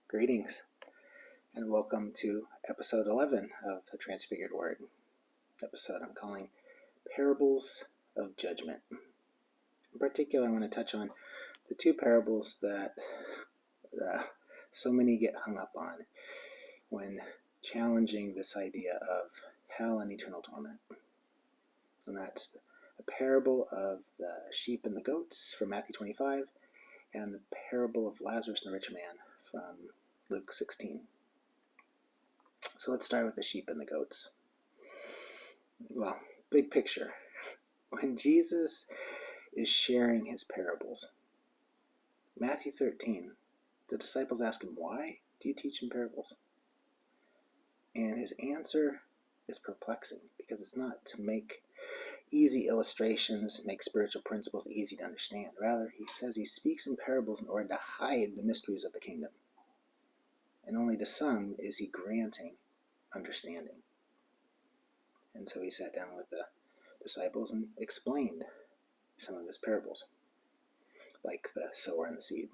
Greetings and welcome to episode 11 of the Transfigured Word. Episode I'm calling Parables of Judgment. In particular, I want to touch on the two parables that so many get hung up on when challenging this idea of hell and eternal torment. And that's a parable of the sheep and the goats from Matthew 25 and the parable of Lazarus and the rich man from Luke 16. So let's start with the sheep and the goats. Well, big picture. When Jesus is sharing his parables, Matthew 13, the disciples ask him, "Why do you teach in parables?" And his answer is perplexing because it's not to make easy illustrations, make spiritual principles easy to understand. Rather, he says he speaks in parables in order to hide the mysteries of the kingdom. And only to some is he granting understanding. And so he sat down with the disciples and explained some of his parables, like the sower and the seed.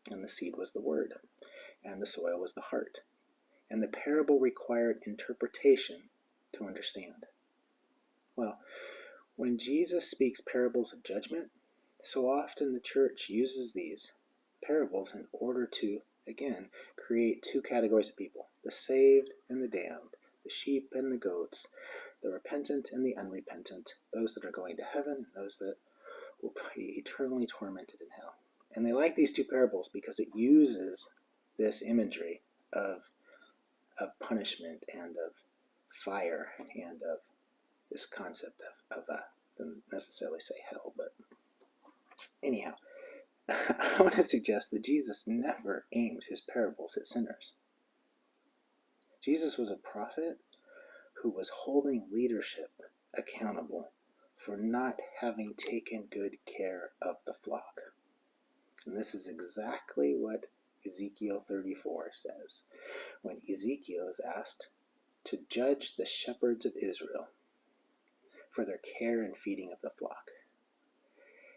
And the seed was the word, and the soil was the heart. And the parable required interpretation to understand. Well, when Jesus speaks parables of judgment, so often the church uses these parables in order to, again, create two categories of people: the saved and the damned, the sheep and the goats, the repentant and the unrepentant, those that are going to heaven and those that will be eternally tormented in hell. And they like these two parables because it uses this imagery of punishment and of fire and of this concept of doesn't necessarily say hell, but anyhow, I want to suggest that Jesus never aimed his parables at sinners. Jesus was a prophet who was holding leadership accountable for not having taken good care of the flock. And this is exactly what Ezekiel 34 says, when Ezekiel is asked to judge the shepherds of Israel for their care and feeding of the flock.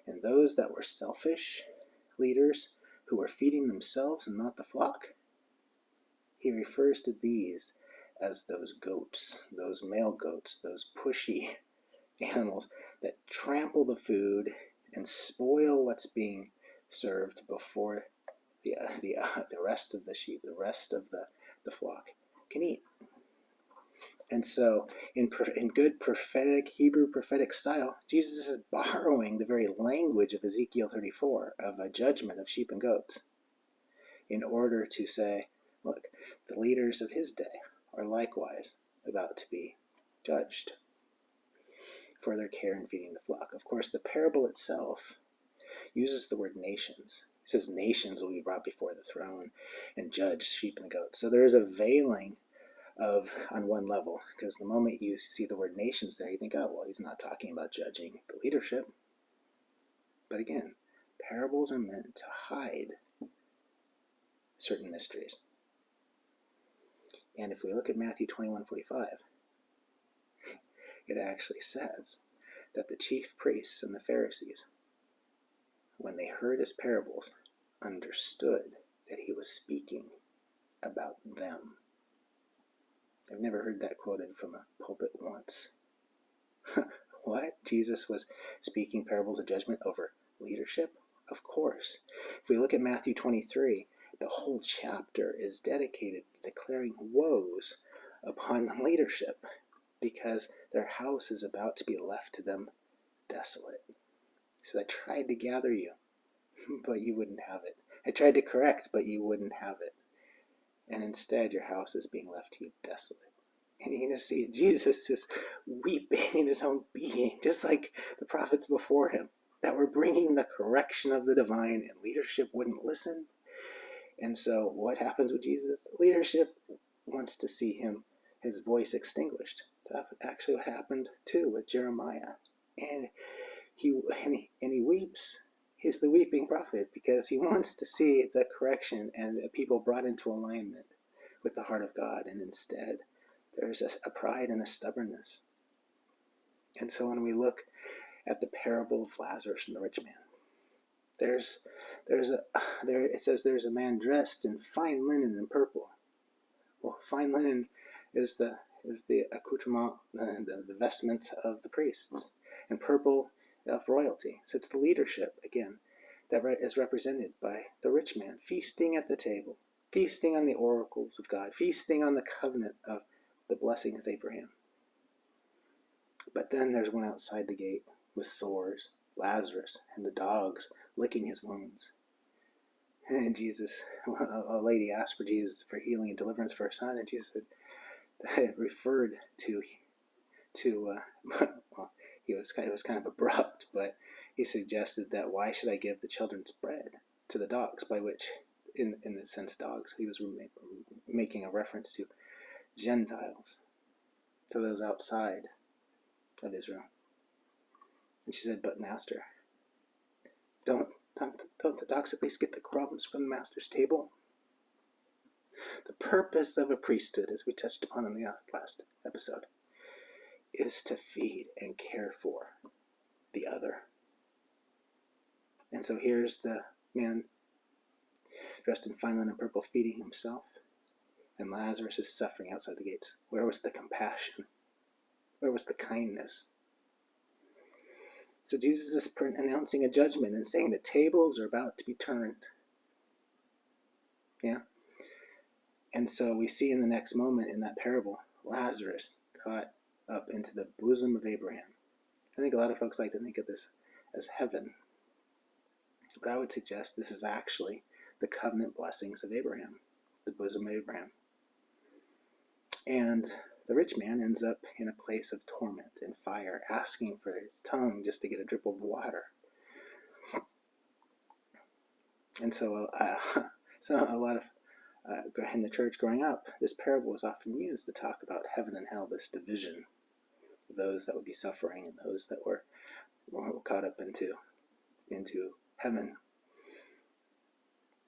And those that were selfish leaders who were feeding themselves and not the flock, he refers to these as those goats, those male goats, those pushy animals that trample the food and spoil what's being served before the rest of the sheep, the rest of the flock can eat. And so in good prophetic, Hebrew prophetic style, Jesus is borrowing the very language of Ezekiel 34, of a judgment of sheep and goats, in order to say, look, the leaders of his day are likewise about to be judged for their care in feeding the flock. Of course, the parable itself uses the word nations. It says nations will be brought before the throne and judge sheep and the goats. So there is a veiling on one level, because the moment you see the word nations there, you think, oh, well, he's not talking about judging the leadership. But again, parables are meant to hide certain mysteries. And if we look at Matthew 21:45, it actually says that the chief priests and the Pharisees, when they heard his parables, understood that he was speaking about them. I've never heard that quoted from a pulpit once. What? Jesus was speaking parables of judgment over leadership? Of course. If we look at Matthew 23, the whole chapter is dedicated to declaring woes upon the leadership because their house is about to be left to them desolate. He said, I tried to gather you, but you wouldn't have it. I tried to correct, but you wouldn't have it. And instead, your house is being left to you desolate. And you're going to see Jesus is weeping in his own being, just like the prophets before him, that were bringing the correction of the divine, and leadership wouldn't listen. And so what happens with Jesus? Leadership wants to see his voice extinguished. That's actually what happened too with Jeremiah. And he weeps. He's the weeping prophet because he wants to see the correction and the people brought into alignment with the heart of God. And instead, there's a pride and a stubbornness. And so when we look at the parable of Lazarus and the rich man, There's a there it says there's a man dressed in fine linen and purple. Well, fine linen is the accoutrement, the vestments of the priests, and purple of royalty. So it's the leadership again that is represented by the rich man feasting at the table, feasting on the oracles of God, feasting on the covenant of the blessing of Abraham. But then there's one outside the gate with sores, Lazarus, and the dogs licking his wounds. And Jesus, a lady asked for Jesus for healing and deliverance for her son, and Jesus referred to well, it was kind of abrupt, but he suggested that why should I give the children's bread to the dogs, by which, in the sense dogs, he was making a reference to Gentiles, to those outside of Israel. And she said, but Master, don't the dogs at least get the crumbs from the Master's table? The purpose of a priesthood, as we touched upon in the last episode, is to feed and care for the other. And so here's the man dressed in fine linen and purple feeding himself, and Lazarus is suffering outside the gates. Where was the compassion? Where was the kindness? So Jesus is announcing a judgment and saying the tables are about to be turned. Yeah? And so we see in the next moment in that parable, Lazarus got up into the bosom of Abraham. I think a lot of folks like to think of this as heaven. But I would suggest this is actually the covenant blessings of Abraham, the bosom of Abraham. And the rich man ends up in a place of torment and fire, asking for his tongue just to get a drip of water. And so a lot of, in the church growing up, this parable was often used to talk about heaven and hell, this division of those that would be suffering and those that were caught up into heaven,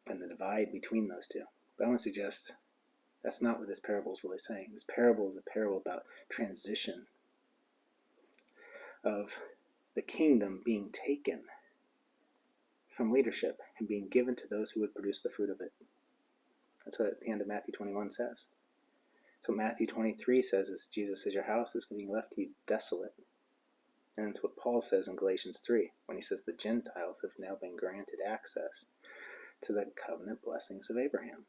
and the divide between those two. But I want to suggest that's not what this parable is really saying. This parable is a parable about transition of the kingdom being taken from leadership and being given to those who would produce the fruit of it. That's what the end of Matthew 21 says. So Matthew 23 says, as Jesus says, your house is going to be left to you desolate. And that's what Paul says in Galatians 3, when he says the Gentiles have now been granted access to the covenant blessings of Abraham.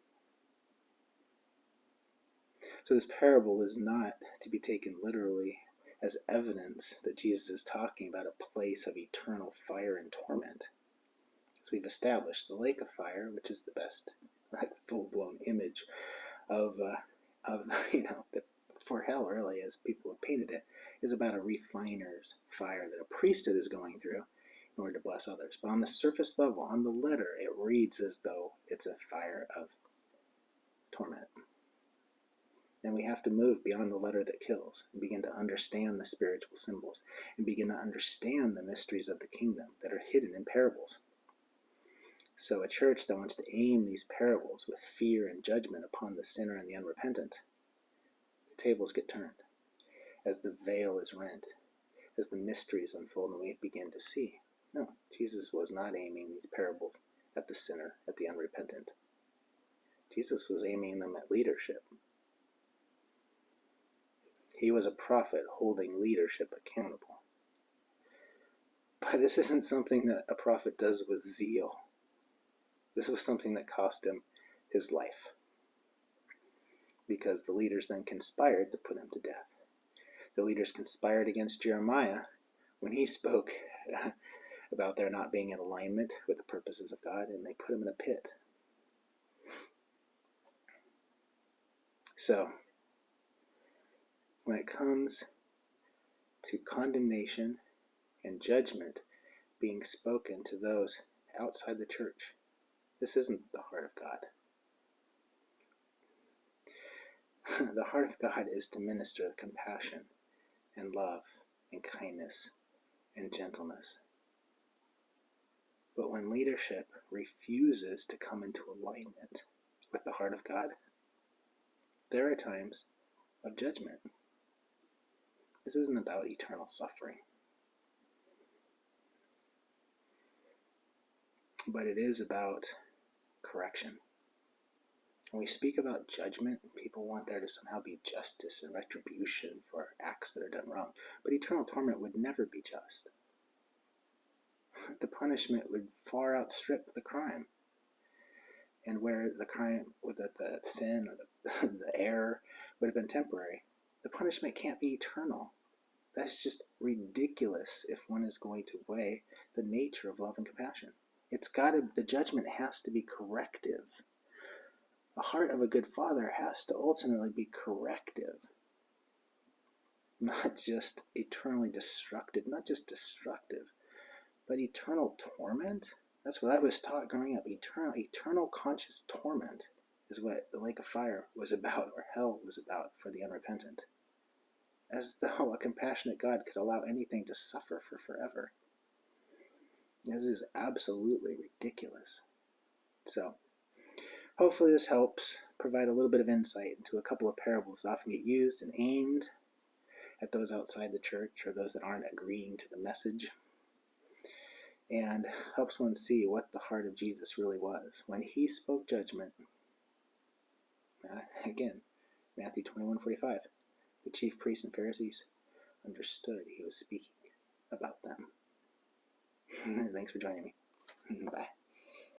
So this parable is not to be taken literally as evidence that Jesus is talking about a place of eternal fire and torment. As we've established, the lake of fire, which is the best, full-blown image of for hell, really, as people have painted it, is about a refiner's fire that a priesthood is going through in order to bless others. But on the surface level, on the letter, it reads as though it's a fire of torment. And we have to move beyond the letter that kills and begin to understand the spiritual symbols and begin to understand the mysteries of the kingdom that are hidden in parables. So a church that wants to aim these parables with fear and judgment upon the sinner and the unrepentant, the tables get turned as the veil is rent, as the mysteries unfold and we begin to see. No, Jesus was not aiming these parables at the sinner, at the unrepentant. Jesus was aiming them at leadership. He was a prophet holding leadership accountable. But this isn't something that a prophet does with zeal. This was something that cost him his life, because the leaders then conspired to put him to death. The leaders conspired against Jeremiah when he spoke about there not being in alignment with the purposes of God, and they put him in a pit. So, when it comes to condemnation and judgment being spoken to those outside the church, this isn't the heart of God. The heart of God is to minister compassion and love and kindness and gentleness. But when leadership refuses to come into alignment with the heart of God, there are times of judgment. This isn't about eternal suffering. but it is about correction. When we speak about judgment, people want there to somehow be justice and retribution for acts that are done wrong. But eternal torment would never be just. The punishment would far outstrip the crime. And where the crime, with the sin or the error would have been temporary, the punishment can't be eternal. That's just ridiculous if one is going to weigh the nature of love and compassion. The judgment has to be corrective. The heart of a good father has to ultimately be corrective, not just eternally destructive, not just destructive, but eternal torment. That's what I was taught growing up. Eternal conscious torment is what the lake of fire was about, or hell was about for the unrepentant. As though a compassionate God could allow anything to suffer for forever. This is absolutely ridiculous. So, hopefully this helps provide a little bit of insight into a couple of parables that often get used and aimed at those outside the church or those that aren't agreeing to the message, and helps one see what the heart of Jesus really was. When he spoke judgment, again, Matthew 21:45, the chief priests and Pharisees understood he was speaking about them. Thanks for joining me. Bye.